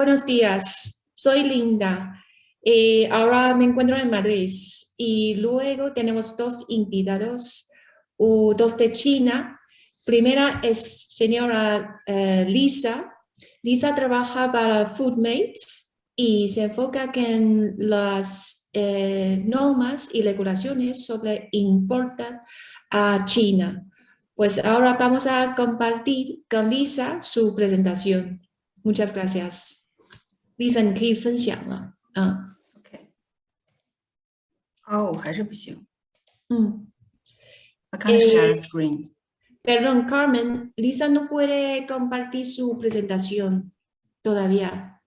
Buenos días, soy Linda. Ahora me encuentro en Madrid y luego tenemos dos invitados, dos de China. Primera es señora Lisa. Lisa trabaja para FOODMATE y se enfoca en las normas y regulaciones sobre importar a China. Pues ahora vamos a compartir con Lisa su presentación. Muchas gracias. Lisa， 你可以分享了。OK。哦，还是不行。I can't share screen. Perdón, Carmen, Lisa no puede compartir su presentación todavía.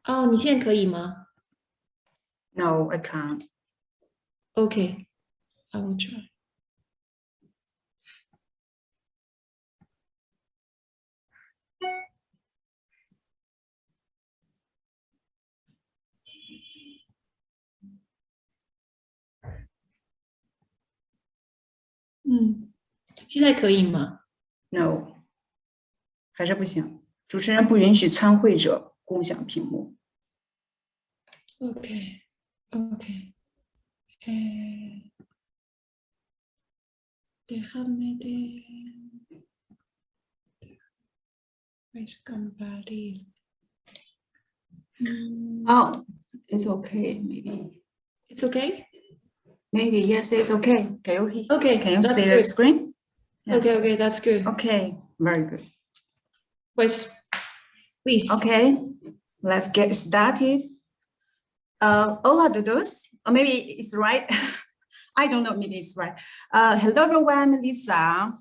Oh, 你现在可以吗？ No, I can't. Okay, I will try. Mm. 现在可以吗？ No， 还是不行。主持人不允许参会者共享屏幕。Okay. Déjame pues compartir. Oh, it's okay. Maybe It's okay. Maybe yes, it's okay. Can you that's see good. the screen? Yes. Okay, that's good. Okay, very good. Pues, please. Okay, let's get started. Hola todos. Or maybe it's right. I don't know, maybe it's right. Hello everyone, Lisa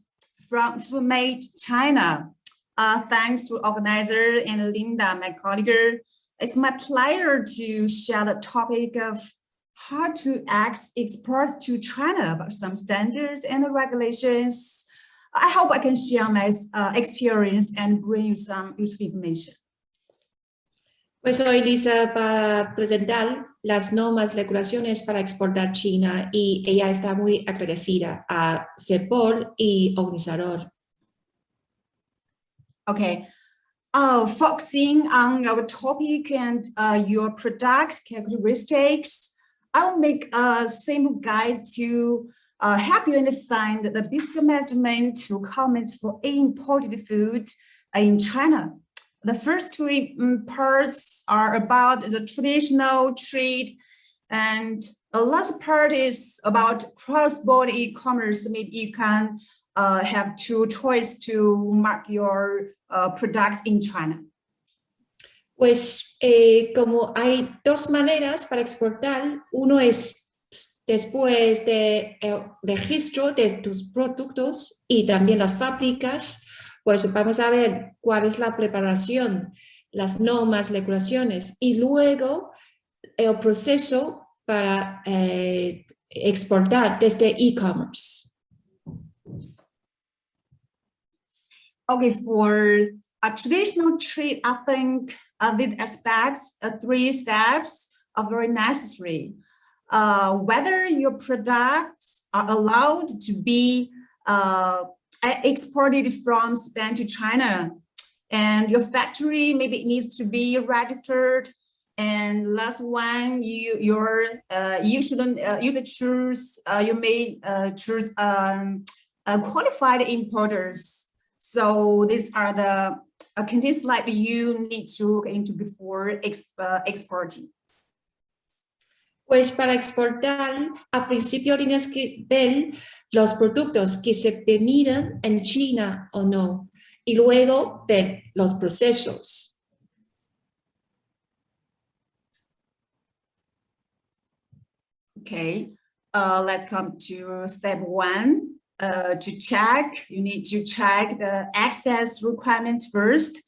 from FOODMATE China. Thanks to organizer and Linda, my colleague. It's my pleasure to share the topic of how to export to China about some standards and regulations. I hope I can share my experience and bring you some useful information. Pues soy Lisa para presentar las normas, regulaciones para exportar China y ella está muy agradecida a CEPOL y organizador. Okay, focusing on our topic and your product characteristics, I will make a simple guide to help you understand the basic management requirements for imported food in China. The first two parts are about the traditional trade, and the last part is about cross-border e-commerce. Maybe you can have two choices to mark your products in China. Pues como hay dos maneras para exportar, uno es después de registro de tus productos y también las fábricas. Pues vamos a ver cuál es la preparación, las normas, regulaciones y luego el proceso para exportar desde e-commerce. Okay, for a traditional trade, I think these aspects, three steps are very necessary. Whether your products are allowed to be exported from Spain to China, and your factory maybe needs to be registered. And last one, you shouldn't choose. You may choose qualified importers. So these are the conditions like you need to look into before exporting. Pues para exportar, a principio tienes que ver los productos que se permiten en China o no, y luego ver los procesos. Okay, let's come to step one. To check, you need to check the access requirements first.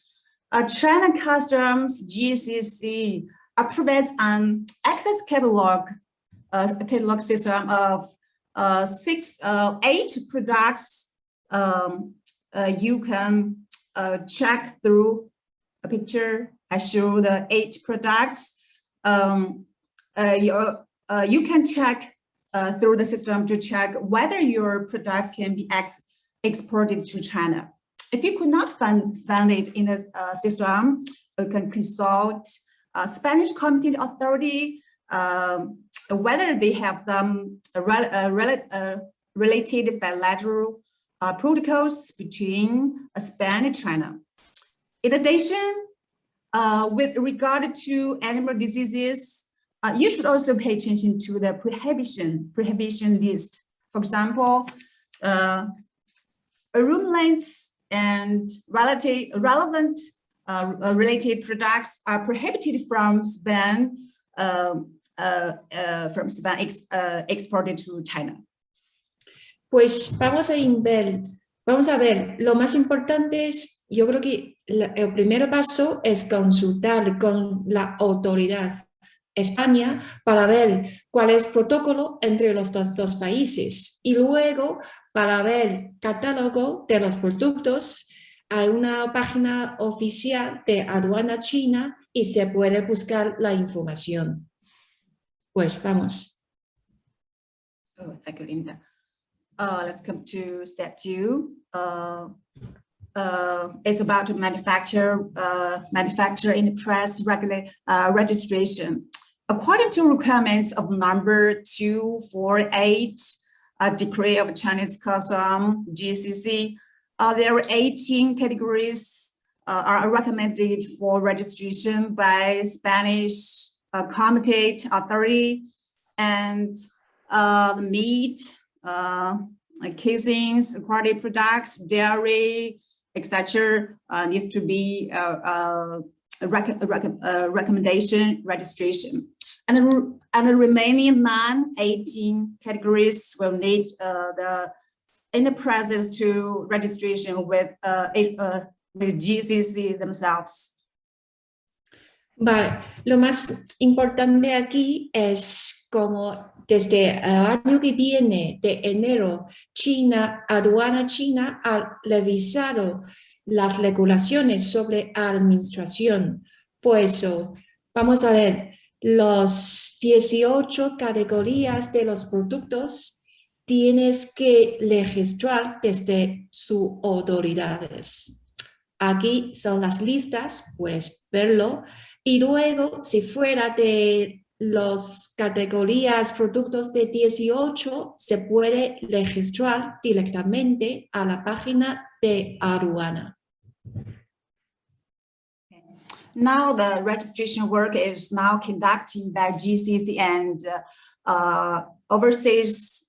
China Customs GCC provides an access catalog system of 8 products. You can check through a picture. I show the 8 products. you can check through the system to check whether your products can be exported to China. If you could not find it in the system, you can consult Spanish competent authority whether they have them related bilateral protocols between Spain and China. In addition, with regard to animal diseases, you should also pay attention to the prohibition list. For example, ruminants and relevant related products are prohibited from Spain exported to China. Pues vamos a ver, lo más importante es, yo creo que el primer paso es consultar con la autoridad España para ver cuál es el protocolo entre los dos países y luego para ver catálogo de los productos. Hay una página oficial de aduana china y se puede buscar la información. Pues vamos. Oh, thank you, Linda. Let's come to step 2. It's about manufacturer interest registration. According to requirements of number 248, Decree of Chinese Custom GCC, there are 18 categories are recommended for registration by Spanish competent authority, and meat, casings, quality products, dairy, etc. Needs to be recommendation registration, and the remaining 18 categories will need the enterprises to registration with GCC themselves. Vale, lo más importante aquí es como desde el año que viene, de enero, aduana china ha revisado las regulaciones sobre administración. Pues vamos a ver, los 18 categorías de los productos tienes que registrar desde sus autoridades. Aquí son las listas, puedes verlo. Y luego, si fuera de las categorías productos de 18, se puede registrar directamente a la página de aduana. Now the registration work is now conducted by GCC and overseas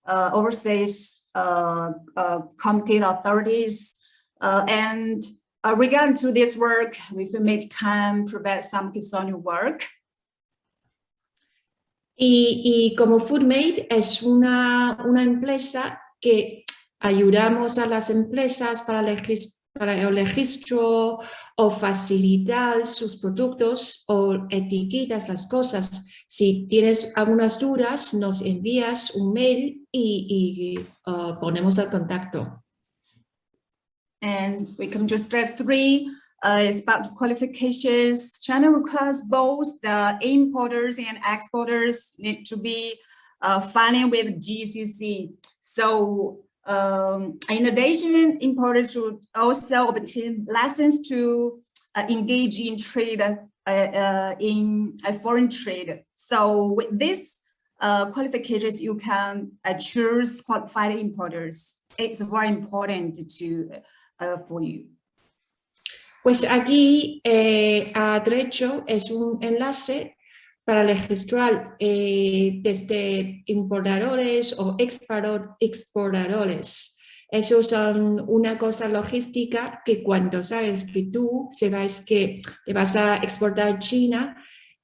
competent authorities. And regarding to this work, FOODMATE can provide some consulting work. Y como FOODMATE es una empresa que ayudamos a las empresas para el registro o facilitar sus productos o etiquetas las cosas. Si tienes algunas dudas, nos envías un mail y ponemos el contacto. And we come to step 3. It's about qualifications. China requires both the importers and exporters need to be filing with GCC. So in addition, importers should also obtain license to engage in trade in a foreign trade. So with this qualifications, you can choose qualified importers. It's very important for you. Pues aquí a derecho es un enlace para registrar desde importadores o exportadores. Eso son una cosa logística que cuando sabes que tú sabes que te vas a exportar a China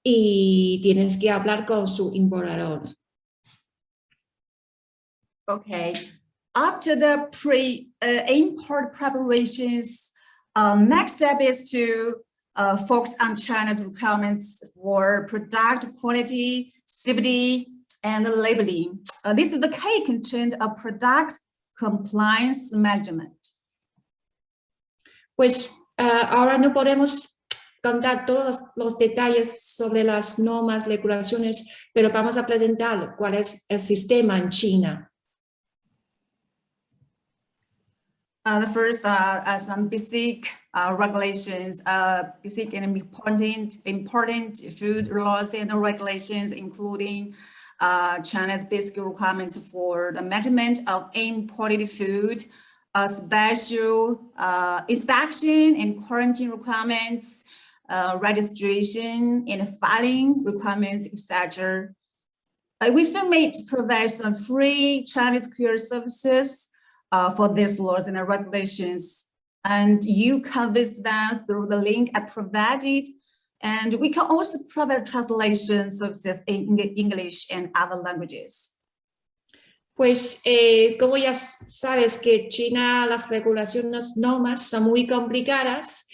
y tienes que hablar con su importador. Okay. After the import preparations, next step is to focus on China's requirements for product quality, safety, and labeling. This is the key content of product compliance management. Pues ahora no podemos contar todos los detalles sobre las normas, regulaciones, pero vamos a presentar cuál es el sistema en China. The first some basic regulations, basic and important food laws and regulations, including China's basic requirements for the management of imported food, special inspection and quarantine requirements, registration and filing requirements, etc. FOODMATE provides some free Chinese courier services for these laws and regulations, and you can visit them through the link I provided. And we can also provide translation services in English and other languages. Pues como ya sabes que China las regulaciones normas son muy complicadas,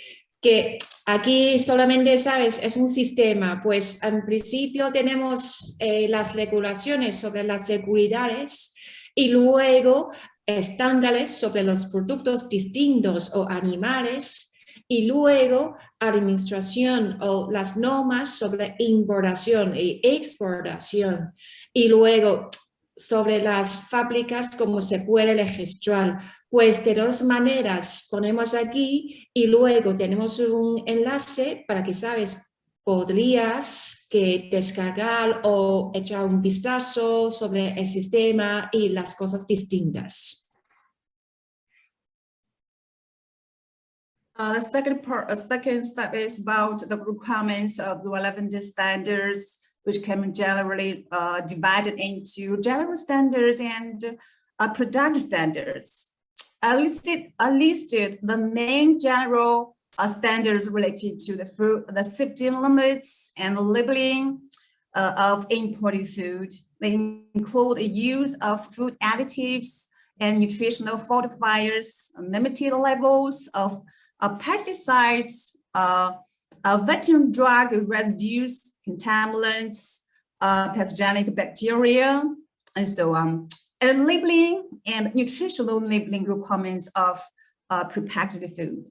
que aquí solamente sabes es un sistema, pues en principio tenemos las regulaciones sobre las seguridades y luego estándares sobre los productos distintos o animales y luego administración o las normas sobre importación y exportación y luego sobre las fábricas cómo se puede registrar. Pues de dos maneras ponemos aquí y luego tenemos un enlace para que sabes podrías que descargar o echar un vistazo sobre el sistema y las cosas distintas. The second step is about the requirements of the relevant standards, which can be generally divided into general standards and product standards. I listed the main general standards related to the food, the safety limits and labeling of imported food. They include the use of food additives and nutritional fortifiers, limited levels of pesticides, veteran drug residues, contaminants, pathogenic bacteria, and so on. And labeling and nutritional labeling requirements of prepackaged food.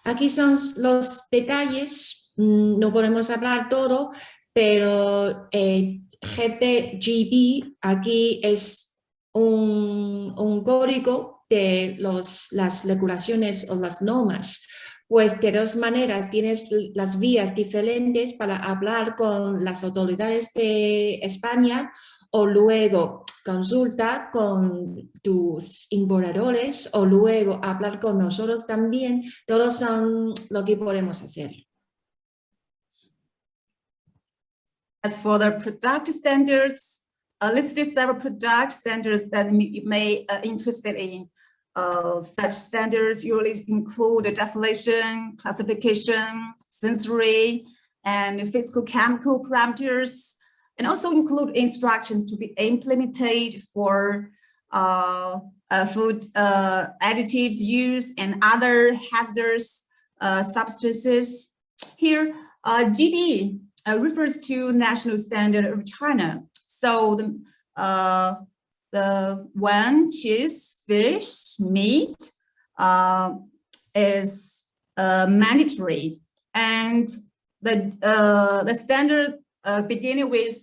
Aquí son los detalles, no podemos hablar todo, pero GPGB aquí es un código de las regulaciones o las normas. Pues de dos maneras tienes las vías diferentes para hablar con las autoridades de España o luego consulta con tus importadores o luego hablar con nosotros también. Todos son lo que podemos hacer. As for the product standards, listed several product standards that you may interested in. Such standards usually include the definition, classification, sensory, and physical chemical parameters, and also include instructions to be implemented for food additives use and other hazardous substances. Here, GB refers to national standard of China. So the one cheese, fish, meat is mandatory, and the standard beginning with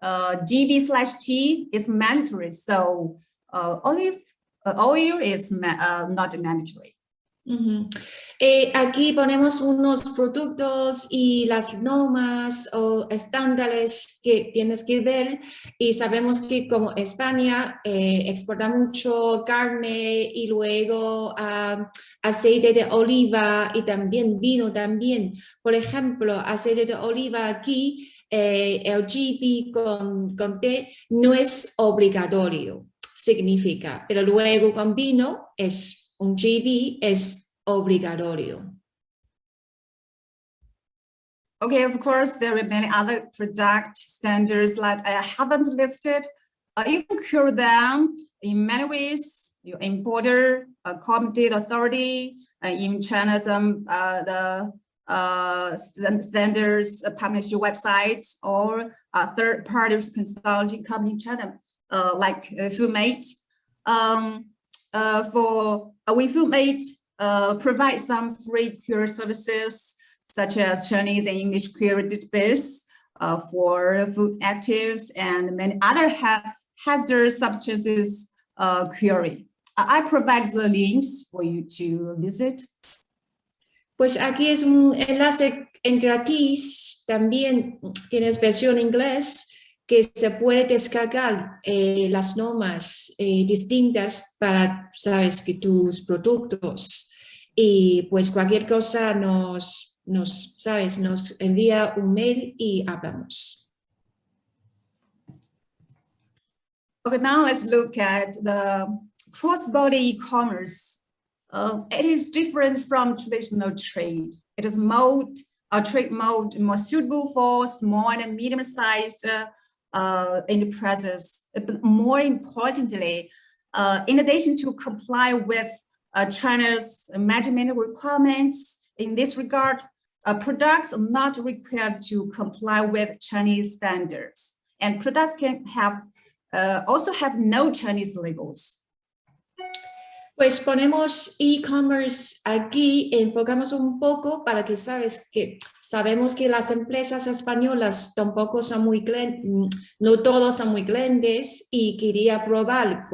GB/T is mandatory. So olive oil is not mandatory. Aquí ponemos unos productos y las normas o estándares que tienes que ver y sabemos que como España exporta mucho carne y luego aceite de oliva y también vino también. Por ejemplo, aceite de oliva aquí, el GB con T no es obligatorio, significa, pero luego con vino es un GB es obligatorio. Okay, of course, there are many other product standards that I haven't listed. You can cure them in many ways. Your importer, competent authority, in China, some the standards publish your website or third-party consulting company in China, like FOODMATE. We FOODMATE provide some free cure services such as Chinese and English query database for food actives and many other hazardous substances query. I provide the links for you to visit. Pues aquí es un enlace en gratis, también tienes versión en inglés que se puede descargar las normas distintas para, sabes, que tus productos. Y pues cualquier cosa nos envía un mail y hablamos. Okay, now let's look at the cross-border e-commerce. It is different from traditional trade. It is trade mode more suitable for small and medium-sized enterprises. But more importantly, in addition to comply with China's management requirements in this regard, products are not required to comply with Chinese standards, and products can have also have no Chinese labels. Pues ponemos e-commerce aquí, enfocamos un poco para que sabemos que las empresas españolas tampoco son muy grandes, no todos son muy grandes y quería probar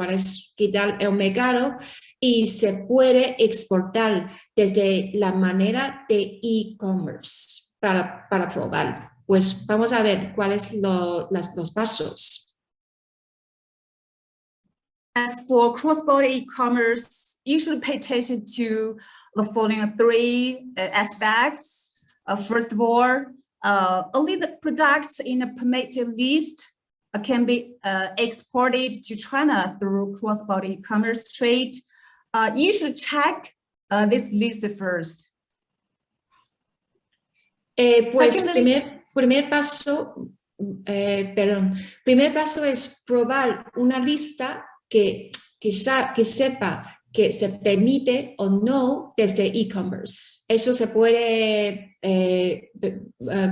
qué tal el mercado y se puede exportar desde la manera de e-commerce para probar. Pues vamos a ver cuáles los pasos. As for cross-border e-commerce, you should pay attention to the following three aspects. First of all, only the products in a permitted list can be exported to China through cross-border e-commerce trade. You should check this list first. Pues primer paso es probar una lista que sepa que se permite o no desde e-commerce. Eso se puede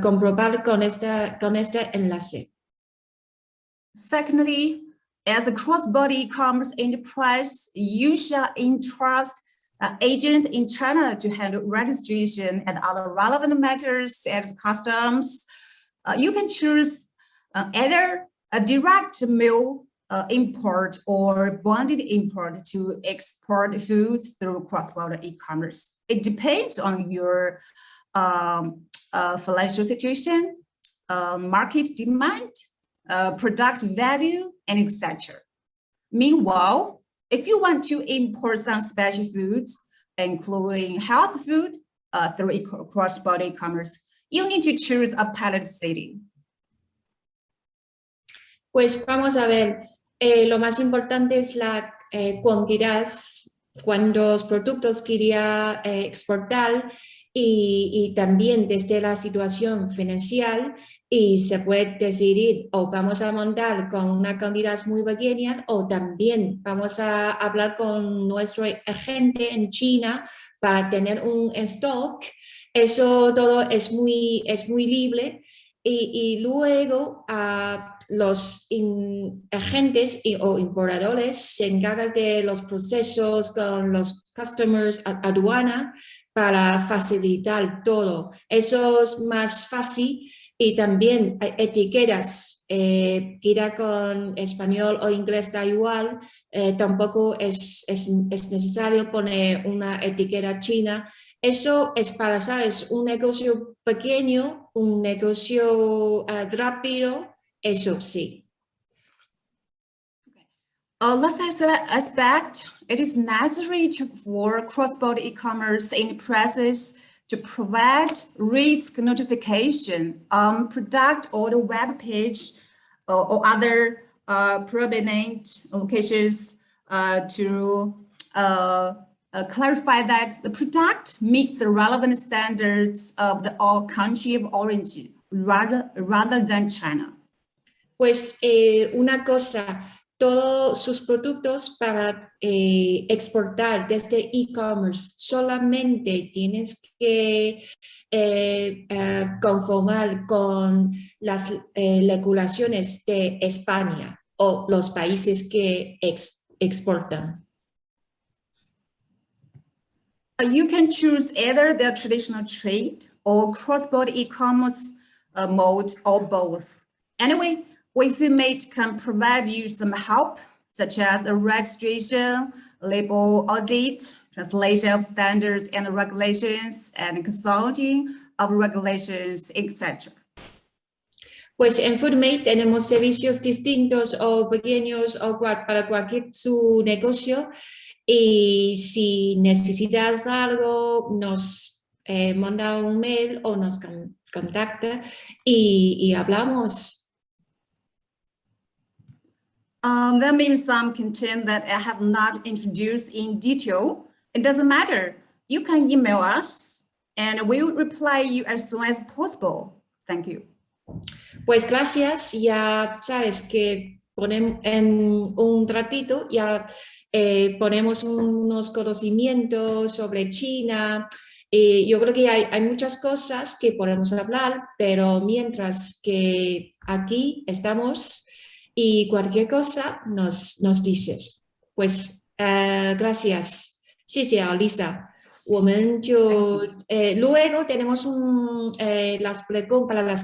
comprobar con este enlace. Secondly, as a cross-border e-commerce enterprise, you shall entrust an agent in China to handle registration and other relevant matters as customs. You can choose either a direct mail import or bonded import to export foods through cross-border e-commerce. It depends on your financial situation, market demand, product value, and etc. Meanwhile, if you want to import some special foods, including health food through cross-border e-commerce, you need to choose a pilot city. Pues vamos a ver. Lo más importante es la cantidad, cuántos productos quería exportar y también desde la situación financiera y se puede decidir o vamos a montar con una cantidad muy pequeña o también vamos a hablar con nuestro agente en China para tener un stock. Eso todo es muy libre. Y luego los agentes o importadores se encargan de los procesos con los customers, aduana, para facilitar todo. Eso es más fácil y también etiquetas, que irá con español o inglés da igual, tampoco es necesario poner una etiqueta china. Eso es para, ¿sabes? Un negocio pequeño, un negocio rápido, eso sí. Last aspect, it is necessary for cross-border e-commerce enterprises to provide risk notification on product or the web page or other prominent locations to clarify that the product meets the relevant standards of the country of origin rather than China. Pues una cosa, todos sus productos para exportar desde e-commerce solamente tienes que conformar con las regulaciones de España o los países que exportan. You can choose either the traditional trade or cross-border e-commerce mode, or both. Anyway, FOODMATE can provide you some help, such as the registration, label audit, translation of standards and regulations, and consulting of regulations, etc. Pues en FOODMATE tenemos servicios distintos o pequeños o para cualquier su negocio, y si necesitas algo nos manda un mail o nos contacta y hablamos. There may be some content that I have not introduced in detail. It doesn't matter. You can email us and we will reply you as soon as possible. Thank you. Pues gracias, ya sabes que ponemos en un ratito, ya ponemos unos conocimientos sobre China. Yo creo que hay muchas cosas que podemos hablar, pero mientras que aquí estamos y cualquier cosa nos dices. Pues gracias, 谢谢啊，Lisa。我们就luego tenemos las preguntas para las